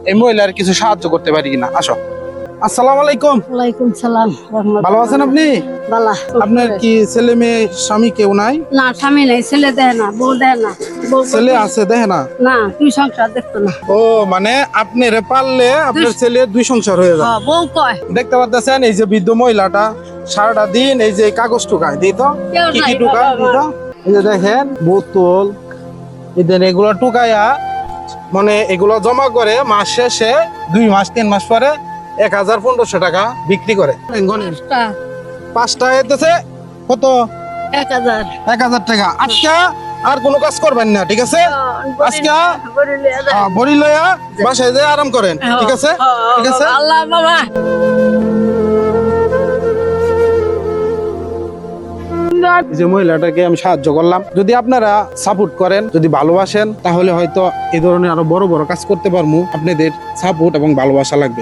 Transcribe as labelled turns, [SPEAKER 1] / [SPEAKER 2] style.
[SPEAKER 1] এই মহিলার কিছু সাহায্য করতে পারি কিনা। আসো। আসসালামু আলাইকুম।
[SPEAKER 2] ওয়ালাইকুম সালাম।
[SPEAKER 1] ভালো আছেন আপনি?
[SPEAKER 2] বালা।
[SPEAKER 1] আপনার কি ছেলে মেয়ে স্বামী কেউ নাই?
[SPEAKER 2] না, স্বামী নেই, ছেলে দেয় না, বউ দেয় না।
[SPEAKER 1] ছেলে আছে দেখে না?
[SPEAKER 2] না, তুই সংসার দেখতো না।
[SPEAKER 1] ও মানে আপনি রে পারলে আপনার ছেলে দুই সংসার হয়ে যাবে।
[SPEAKER 2] হ্যাঁ, বউ কয়
[SPEAKER 1] দেখতে পাচ্ছেন এই যে বৃদ্ধ মহিলাটা সারাটা দিন এই যে কাগজ টুকায় দিত,
[SPEAKER 2] কেউ
[SPEAKER 1] কি কি
[SPEAKER 2] নাই
[SPEAKER 1] টুকায়
[SPEAKER 2] বাবা
[SPEAKER 1] দিত, এই যে দেখেন বোতল, এদের এগুলো টুকায়া মানে এগুলো জমা করে মাস শেষে 2 মাস 3 মাস পরে 1000-1500 টাকা বিক্রি করে। গণেন
[SPEAKER 2] পাঁচটা,
[SPEAKER 1] 5টা এতেছে কত?
[SPEAKER 2] 1000।
[SPEAKER 1] 1000 টাকা। আজকে আর কোনো কাজ করবেন না, ঠিক আছে? আজকে বড়ি লইয়া বাসায় যেয়ে আরাম করেন, ঠিক আছে? ঠিক আছে?
[SPEAKER 2] আল্লাহ বাবা।
[SPEAKER 1] এই যে মহিলাটাকে আমি সাহায্য করলাম, যদি আপনারা সাপোর্ট করেন, যদি ভালোবাসেন, তাহলে হয়তো এই ধরনের আরো বড় বড় কাজ করতে পারবো। আপনাদের সাপোর্ট এবং ভালোবাসা লাগবে।